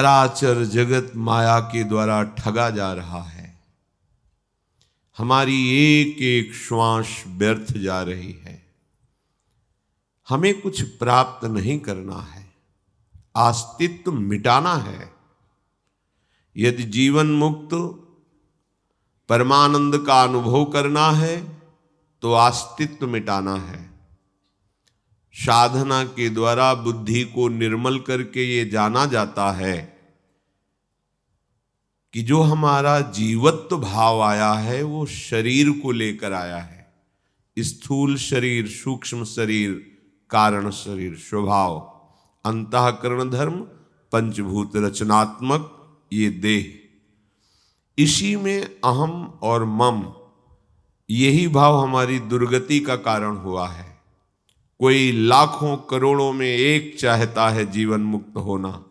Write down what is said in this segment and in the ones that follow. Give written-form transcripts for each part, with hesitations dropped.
चराचर जगत माया के द्वारा ठगा जा रहा है। हमारी एक एक श्वास व्यर्थ जा रही है। हमें कुछ प्राप्त नहीं करना है, अस्तित्व मिटाना है। यदि जीवन मुक्त परमानंद का अनुभव करना है तो अस्तित्व मिटाना है। साधना के द्वारा बुद्धि को निर्मल करके ये जाना जाता है कि जो हमारा जीवत्व भाव आया है वो शरीर को लेकर आया है। स्थूल शरीर, सूक्ष्म शरीर, कारण शरीर, स्वभाव, अंतःकरण धर्म, पंचभूत रचनात्मक ये देह, इसी में अहम और मम, यही भाव हमारी दुर्गति का कारण हुआ है। कोई लाखों करोड़ों में एक चाहता है जीवन मुक्त होना।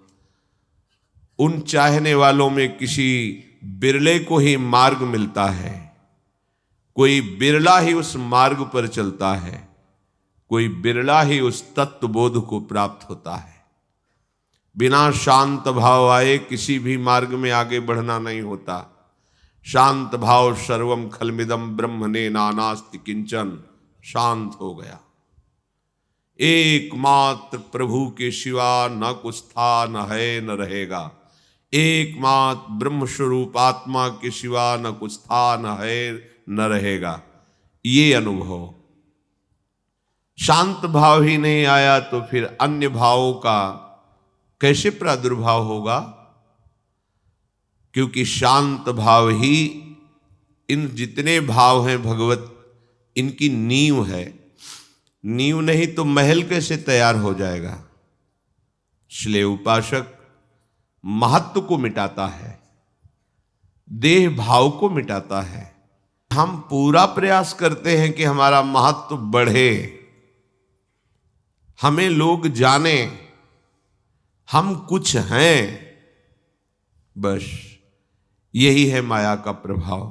उन चाहने वालों में किसी बिरले को ही मार्ग मिलता है। कोई बिरला ही उस मार्ग पर चलता है। कोई बिरला ही उस तत्व बोध को प्राप्त होता है। बिना शांत भाव आए किसी भी मार्ग में आगे बढ़ना नहीं होता। शांत भाव सर्वम खलमिदम ब्रह्मणे नानास्ति किंचन, शांत हो गया। एकमात्र प्रभु के सिवा न कुछ था, न है, न रहेगा। एकमात्र ब्रह्म स्वरूप आत्मा के सिवा न कुछ था, न है, न रहेगा। ये अनुभव, शांत भाव ही नहीं आया तो फिर अन्य भावों का कैसे प्रादुर्भाव होगा? क्योंकि शांत भाव ही इन जितने भाव हैं भगवत, इनकी नींव है। नींव नहीं तो महल कैसे तैयार हो जाएगा? इसलिए उपासक महत्व को मिटाता है, देह भाव को मिटाता है। हम पूरा प्रयास करते हैं कि हमारा महत्व बढ़े, हमें लोग जाने, हम कुछ हैं। बस यही है माया का प्रभाव।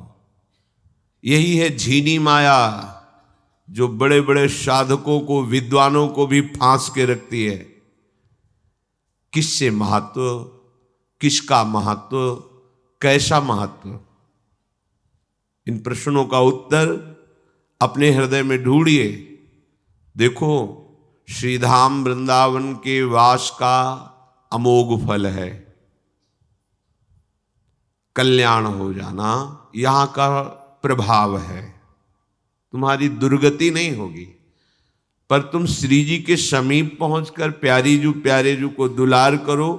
यही है झीनी माया जो बड़े बड़े साधकों को, विद्वानों को भी फांस के रखती है। किससे महत्व, किसका महत्व, कैसा महत्व? इन प्रश्नों का उत्तर अपने हृदय में ढूंढिए। देखो, श्रीधाम वृंदावन के वास का अमोघ फल है। कल्याण हो जाना यहां का प्रभाव है। तुम्हारी दुर्गति नहीं होगी, पर तुम श्री जी के समीप पहुंचकर प्यारे जू को दुलार करो,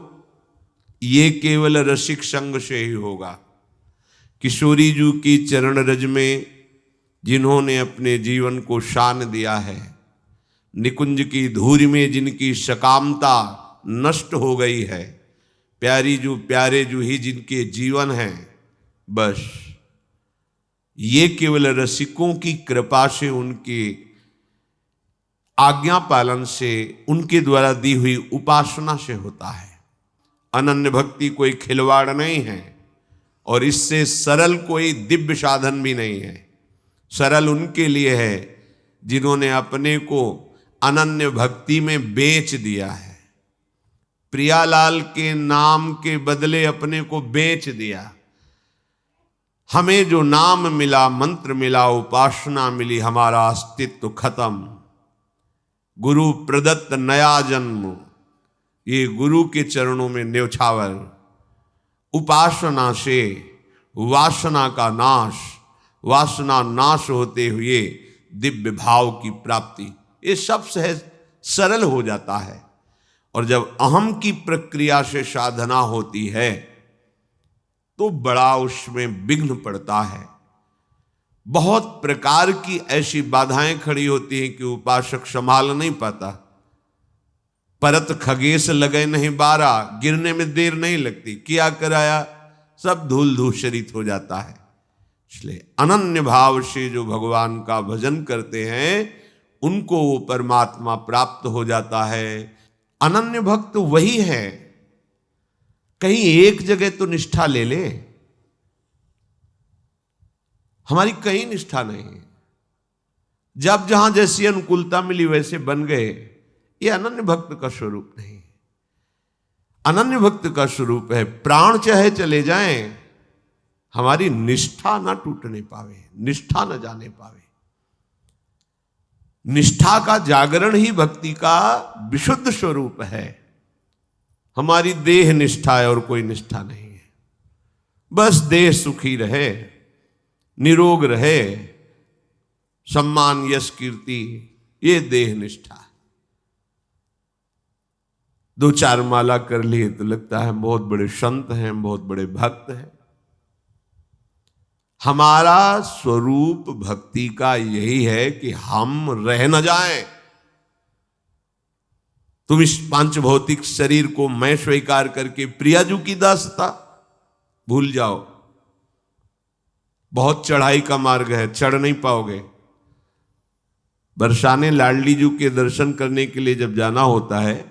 ये केवल रसिक संग से ही होगा। किशोरी जू की चरण रज में जिन्होंने अपने जीवन को शान दिया है, निकुंज की धूरी में जिनकी सकामता नष्ट हो गई है, प्यारे जू ही जिनके जीवन हैं, बस ये केवल रसिकों की कृपा से, उनके आज्ञा पालन से, उनके द्वारा दी हुई उपासना से होता है। अनन्य भक्ति कोई खिलवाड़ नहीं है और इससे सरल कोई दिव्य साधन भी नहीं है। सरल उनके लिए है जिन्होंने अपने को अनन्य भक्ति में बेच दिया है। प्रियालाल के नाम के बदले अपने को बेच दिया। हमें जो नाम मिला, मंत्र मिला, उपासना मिली, हमारा अस्तित्व खत्म। गुरु प्रदत्त नया जन्म, ये गुरु के चरणों में न्यौछावर। उपासना से वासना का नाश, वासना नाश होते हुए दिव्य भाव की प्राप्ति, ये सब सहज सरल हो जाता है। और जब अहम की प्रक्रिया से साधना होती है तो बड़ा उसमें विघ्न पड़ता है। बहुत प्रकार की ऐसी बाधाएं खड़ी होती हैं कि उपासक संभाल नहीं पाता। परत खगेश लगे नहीं बारा, गिरने में देर नहीं लगती, किया कराया सब धूल धूसरित हो जाता है। इसलिए अनन्य भाव से जो भगवान का भजन करते हैं उनको वो परमात्मा प्राप्त हो जाता है। अनन्य भक्त वही है। कहीं एक जगह तो निष्ठा ले ले, हमारी कहीं निष्ठा नहीं है। जब जहां जैसी अनुकूलता मिली वैसे बन गए, ये अनन्य भक्त का स्वरूप नहीं। अनन्य भक्त का स्वरूप है। प्राण चाहे चले जाएं, हमारी निष्ठा ना टूटने पावे, निष्ठा न जाने पावे। निष्ठा का जागरण ही भक्ति का विशुद्ध स्वरूप है। हमारी देह निष्ठा है और कोई निष्ठा नहीं है। बस देह सुखी रहे, निरोग रहे, सम्मान यश कीर्ति, ये देह निष्ठा है। दो चार माला कर लिए तो लगता है बहुत बड़े संत हैं, बहुत बड़े भक्त हैं। हमारा स्वरूप भक्ति का यही है कि हम रह न जाएं। तुम इस पांच भौतिक शरीर को मैं स्वीकार करके प्रियाजू की दासता भूल जाओ। बहुत चढ़ाई का मार्ग है, चढ़ नहीं पाओगे। बरसाने लाडली जू के दर्शन करने के लिए जब जाना होता है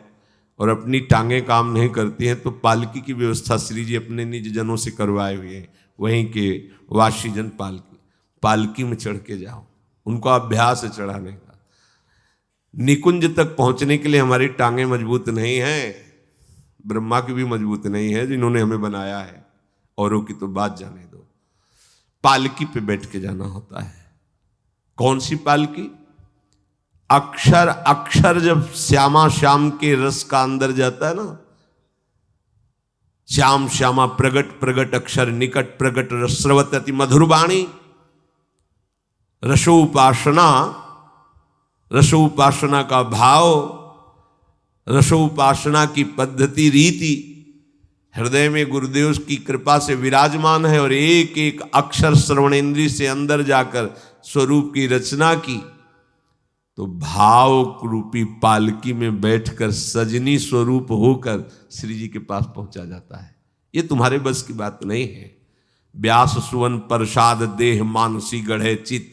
और अपनी टांगें काम नहीं करती हैं तो पालकी की व्यवस्था श्री जी अपने निज जनों से करवाए हुए हैं। वहीं के वाशीजन पालकी में चढ़ के जाओ, उनको अभ्यास है चढ़ाने का। निकुंज तक पहुंचने के लिए हमारी टांगें मजबूत नहीं हैं, ब्रह्मा की भी मजबूत नहीं है जिन्होंने हमें बनाया है, औरों की तो बात जाने दो। पालकी पे बैठ के जाना होता है। कौन सी पालकी? अक्षर अक्षर जब श्यामा श्याम के रस का अंदर जाता है ना, श्याम श्यामा प्रगट प्रगट अक्षर निकट प्रगट रसवत अति मधुर वाणी। रसोपासना, रसोपासना का भाव, रसोपासना की पद्धति रीति हृदय में गुरुदेव की कृपा से विराजमान है और एक एक अक्षर श्रवणेन्द्रिय से अंदर जाकर स्वरूप की रचना की तो भाव रूपी पालकी में बैठकर सजनी स्वरूप होकर श्री जी के पास पहुंचा जाता है। ये तुम्हारे बस की बात नहीं है। व्यास सुवन प्रसाद देह मानसी गढ़े चित।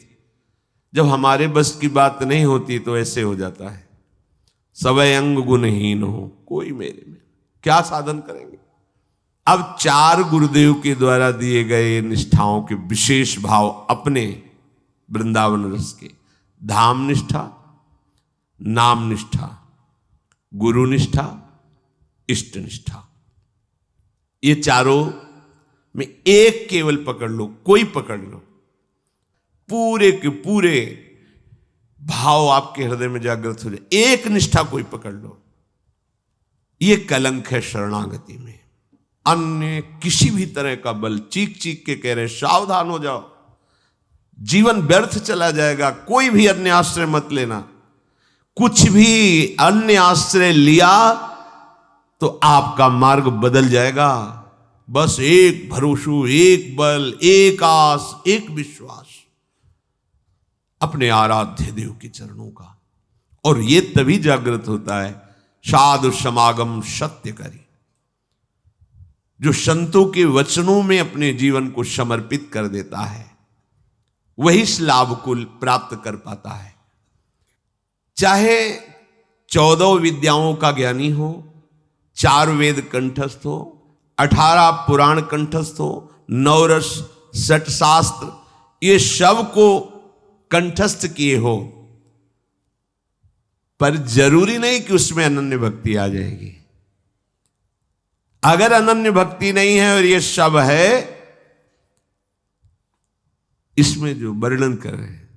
जब हमारे बस की बात नहीं होती तो ऐसे हो जाता है, सवै अंग गुणहीन हो कोई मेरे में, क्या साधन करेंगे। अब चार गुरुदेव के द्वारा दिए गए निष्ठाओं के विशेष भाव अपने वृंदावन रस के, धाम निष्ठा, नाम निष्ठा, गुरु निष्ठा, इष्ट निष्ठा, ये चारों में एक केवल पकड़ लो, कोई पकड़ लो, पूरे के पूरे भाव आपके हृदय में जागृत हो जाए। एक निष्ठा कोई पकड़ लो, ये कलंक है शरणागति में। अन्य किसी भी तरह का बल, चीख चीख के कह रहे सावधान हो जाओ, जीवन व्यर्थ चला जाएगा। कोई भी अन्य आश्रय मत लेना। कुछ भी अन्य आश्रय लिया तो आपका मार्ग बदल जाएगा। बस एक भरोसू, एक बल, एक आस, एक विश्वास अपने आराध्य देव के चरणों का। और ये तभी जागृत होता है साधु समागम सत्य करी, जो संतों के वचनों में अपने जीवन को समर्पित कर देता है वही इस लाभ को प्राप्त कर पाता है। चाहे 14 विद्याओं का ज्ञानी हो, 4 वेद कंठस्थ हो, 18 पुराण कंठस्थ हो, 9 रस 60 शास्त्र, ये सब को कंठस्थ किए हो, पर जरूरी नहीं कि उसमें अनन्य भक्ति आ जाएगी। अगर अनन्य भक्ति नहीं है और ये सब है इसमें जो वर्णन कर रहे हैं,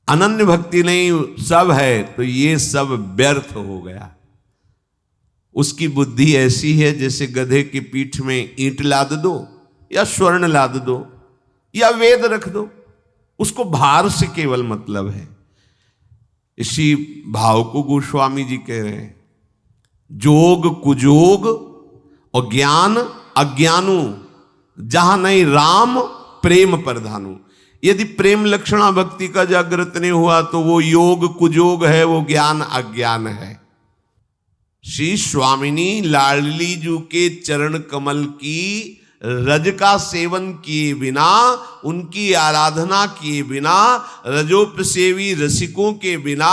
अनन्य भक्ति नहीं सब है तो ये सब व्यर्थ हो गया। उसकी बुद्धि ऐसी है जैसे गधे की पीठ में ईंट लाद दो या स्वर्ण लाद दो या वेद रख दो, उसको भार से केवल मतलब है। इसी भाव को गोस्वामी जी कह रहे हैं, जोग कुजोग और ज्ञान अज्ञानु, जहां नहीं राम प्रेम प्रधानु। यदि प्रेम लक्षणा भक्ति का जागृत नहीं हुआ तो वो योग कुजोग है, वो ज्ञान अज्ञान है। श्री स्वामिनी लाडली जू के चरण कमल की रज का सेवन किए बिना, उनकी आराधना किए बिना, रजोपसेवी रसिकों के बिना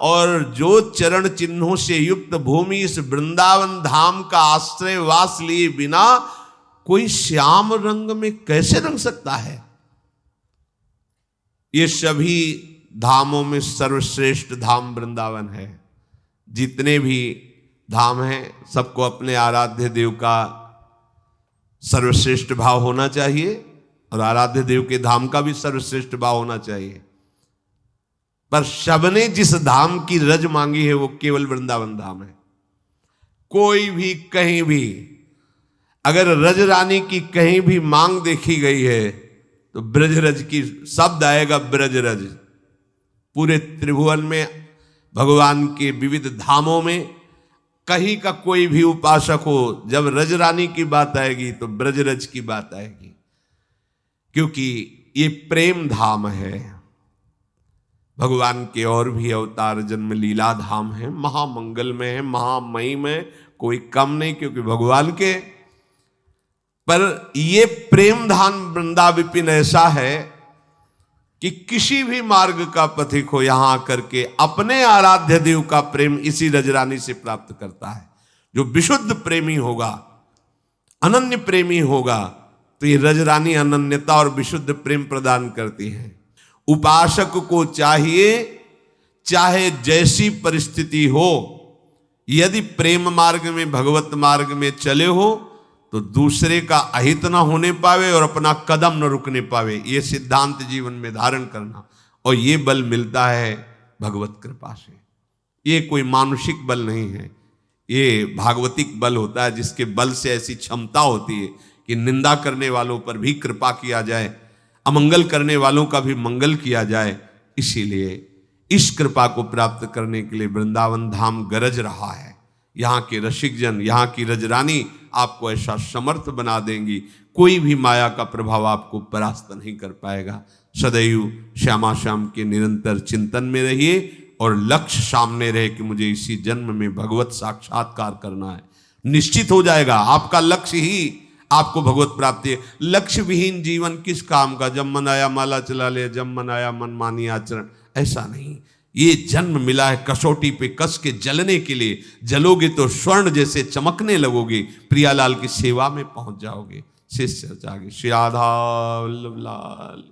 और जो चरण चिन्हों से युक्त भूमि इस वृंदावन धाम का आश्रय वास लिए बिना कोई श्याम रंग में कैसे रंग सकता है। ये सभी धामों में सर्वश्रेष्ठ धाम वृंदावन है। जितने भी धाम है, सबको अपने आराध्य देव का सर्वश्रेष्ठ भाव होना चाहिए और आराध्य देव के धाम का भी सर्वश्रेष्ठ भाव होना चाहिए। पर सबने जिस धाम की रज मांगी है वो केवल वृंदावन धाम है। कोई भी कहीं भी अगर रज रानी की कहीं भी मांग देखी गई है तो ब्रजरज की शब्द आएगा, ब्रजरज। पूरे त्रिभुवन में भगवान के विविध धामों में कहीं का कोई भी उपासक हो, जब रज रानी की बात आएगी तो ब्रजरज की बात आएगी, क्योंकि ये प्रेम धाम है। भगवान के और भी अवतार जन्म लीला धाम है, महामंगल में है, महामयी में, कोई कम नहीं क्योंकि भगवान के। पर ये प्रेम धाम वृंदा विपिन ऐसा है कि किसी भी मार्ग का पथिक हो यहां आकर के अपने आराध्य देव का प्रेम इसी रजरानी से प्राप्त करता है। जो विशुद्ध प्रेमी होगा, अनन्य प्रेमी होगा, तो ये रजरानी अनन्यता और विशुद्ध प्रेम प्रदान करती है। उपासक को चाहिए चाहे जैसी परिस्थिति हो, यदि प्रेम मार्ग में भगवत मार्ग में चले हो तो दूसरे का अहित न होने पावे और अपना कदम न रुकने पावे, ये सिद्धांत जीवन में धारण करना। और ये बल मिलता है भगवत कृपा से। ये कोई मानुषिक बल नहीं है, ये भागवतिक बल होता है, जिसके बल से ऐसी क्षमता होती है कि निंदा करने वालों पर भी कृपा किया जाए, अमंगल करने वालों का भी मंगल किया जाए। इसीलिए इस कृपा को प्राप्त करने के लिए वृंदावन धाम गरज रहा है। यहाँ के रसिक जन, यहाँ की रजरानी आपको ऐसा समर्थ बना देंगी, कोई भी माया का प्रभाव आपको परास्त नहीं कर पाएगा। सदैव श्यामा श्याम के निरंतर चिंतन में रहिए और लक्ष्य सामने रहे कि मुझे इसी जन्म में भगवत साक्षात्कार करना है। निश्चित हो जाएगा आपका लक्ष्य ही आपको भगवत प्राप्ति है। लक्ष्य विहीन जीवन किस काम का? जब मन आया माला चला ले, जब मन आया मनमानी आचरण, ऐसा नहीं। ये जन्म मिला है कसौटी पे कस के जलने के लिए। जलोगे तो स्वर्ण जैसे चमकने लगोगे, प्रियालाल की सेवा में पहुंच जाओगे। शिष्य जागे श्री राधा वल्लभ लाल।